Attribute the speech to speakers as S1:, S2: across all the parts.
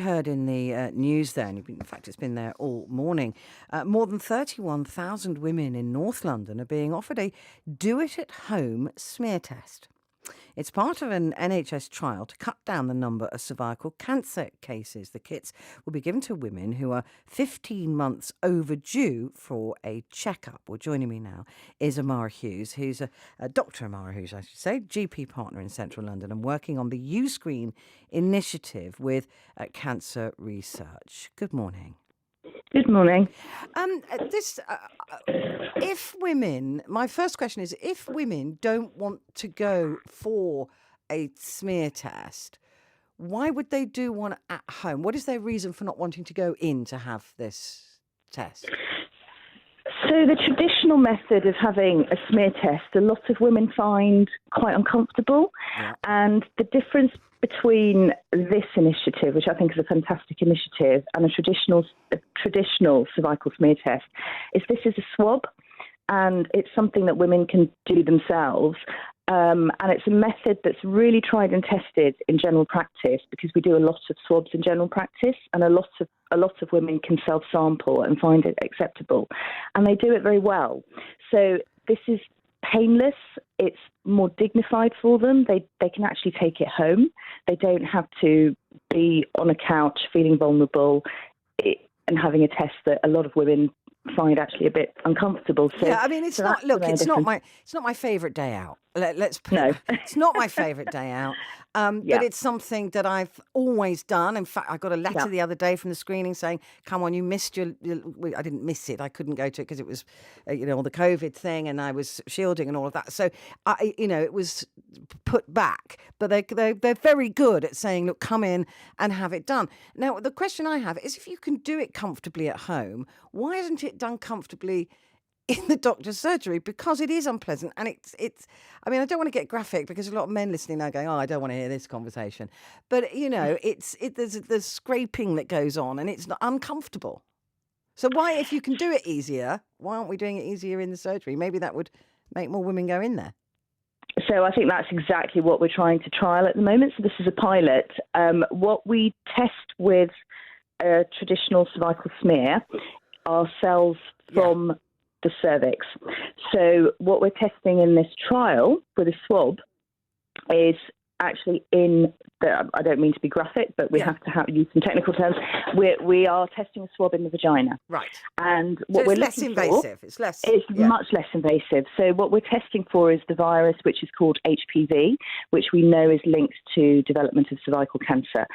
S1: Heard in the news then, in fact, it's been there all morning. More than 31,000 women in North London are being offered a do it at home smear test. It's part of an NHS trial to cut down the number of cervical cancer cases. The kits will be given to women who are 15 months overdue for a checkup. Well, joining me now is Ammara Hughes, who's a Dr. Ammara Hughes, I should say, GP partner in Central London and working on the U-Screen initiative with Cancer Research. Good morning.
S2: Good morning.
S1: If women, my first question is, if women don't want to go for a smear test, why would they do one at home? What is their reason for not wanting to go in to have this test?
S2: So the traditional method of having a smear test, a lot of women find quite uncomfortable.
S1: Yeah.
S2: And the difference between this initiative, which I think is a fantastic initiative, and a traditional cervical smear test, is this is a swab, and it's something that women can do themselves. And it's a method that's really tried and tested in general practice, because we do a lot of swabs in general practice, and a lot of women can self-sample and find it acceptable, and they do it very well. So this is painless. It's more dignified for them. They can actually take it home. They don't have to be on a couch feeling vulnerable and having a test that a lot of women find actually a bit uncomfortable. So,
S1: yeah, I mean, it's
S2: so
S1: not. Look, it's
S2: different.
S1: not my favourite day out. Let's put
S2: No.
S1: It's not my favourite day out.
S2: Yeah.
S1: But it's something that I've always done. In fact, I got a letter the other day from the screening saying, "Come on, you missed your." I didn't miss it. I couldn't go to it because it was, all the COVID thing, and I was shielding and all of that. So, it was put back. But they're very good at saying, "Look, come in and have it done." Now, the question I have is, if you can do it comfortably at home, why isn't it done comfortably in the doctor's surgery? Because it is unpleasant, and it's. I mean, I don't want to get graphic because a lot of men listening are going, "Oh, I don't want to hear this conversation," but there's scraping that goes on, and it's not uncomfortable. So why, if you can do it easier, why aren't we doing it easier in the surgery? Maybe that would make more women go in there.
S2: So I think that's exactly what we're trying to trial at the moment. So this is a pilot. What we test with a traditional cervical smear are cells from the cervix. So what we're testing in this trial with a swab is actually I don't mean to be graphic, but we have to use some technical terms. We are testing a swab in the vagina.
S1: Right.
S2: And what
S1: so
S2: we're
S1: less
S2: looking
S1: invasive.
S2: for,
S1: It's
S2: much less invasive. So what we're testing for is the virus, which is called HPV, which we know is linked to development of cervical cancer.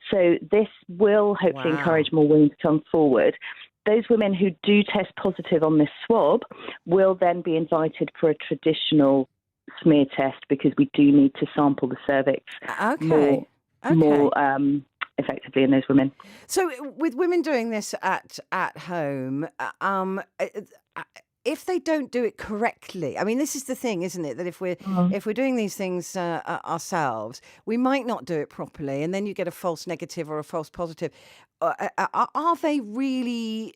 S2: So this will hopefully encourage more women to come forward. Those women who do test positive on this swab will then be invited for a traditional smear test, because we do need to sample the cervix more effectively in those women.
S1: So with women doing this at home, if they don't do it correctly, I mean, this is the thing, isn't it? That if we're doing these things ourselves, we might not do it properly, and then you get a false negative or a false positive. Are they really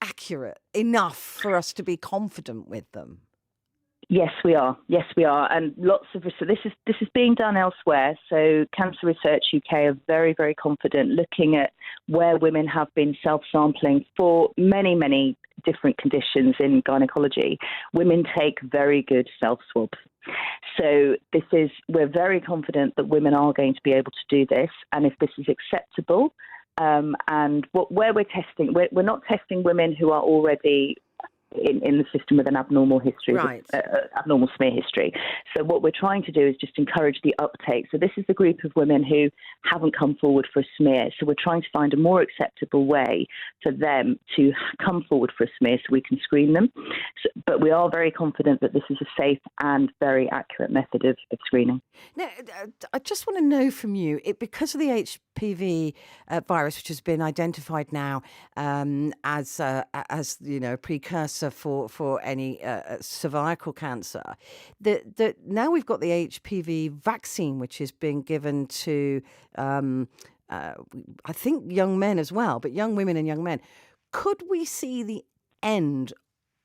S1: accurate enough for us to be confident with them?
S2: Yes, we are. And lots of so this is being done elsewhere. So Cancer Research UK are very, very confident, looking at where women have been self-sampling for many, many different conditions in gynecology. Women take very good self-swabs. So we're very confident that women are going to be able to do this, and if this is acceptable, and where we're testing, we're not testing women who are already in the system with an abnormal history, abnormal smear history. So what we're trying to do is just encourage the uptake. So this is the group of women who haven't come forward for a smear. So we're trying to find a more acceptable way for them to come forward for a smear so we can screen them. But we are very confident that this is a safe and very accurate method of screening.
S1: Now, I just want to know from you, because of the HPV virus, which has been identified now as a precursor for any cervical cancer, that now we've got the HPV vaccine, which is being given to I think young men as well, but young women and young men. Could we see the end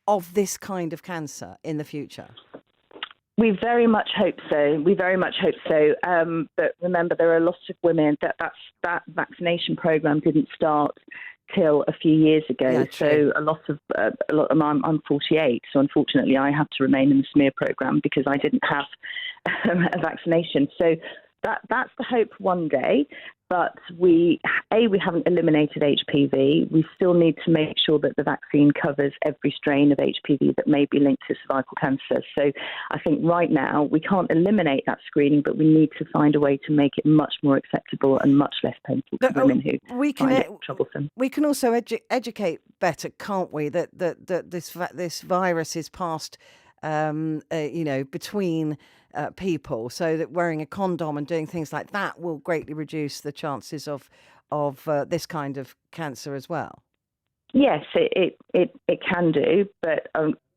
S1: of this kind of cancer in the future?
S2: We very much hope so. We very much hope so. But remember, there are lots of women that vaccination program didn't start till a few years ago.
S1: Yeah, true.
S2: So I'm 48, so unfortunately I have to remain in the smear program because I didn't have a vaccination. So that's the hope one day. But we haven't eliminated HPV. We still need to make sure that the vaccine covers every strain of HPV that may be linked to cervical cancer. So I think right now we can't eliminate that screening, but we need to find a way to make it much more acceptable and much less painful to women who find it troublesome.
S1: We can also educate better, can't we? That this virus is passed, between people, so that wearing a condom and doing things like that will greatly reduce the chances of this kind of cancer as well. Yes,
S2: it can do, but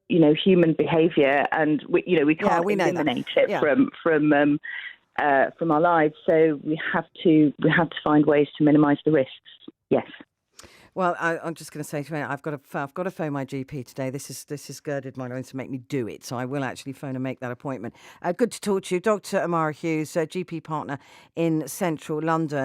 S2: human behaviour, and we can't eliminate it from our lives. So we have to find ways to minimise the risks. Yes.
S1: Well, I'm just going to say to you, I've got to phone my GP today. This is girded my loins to make me do it, so I will actually phone and make that appointment. Good to talk to you, Dr. Ammara Hughes, GP partner in Central London.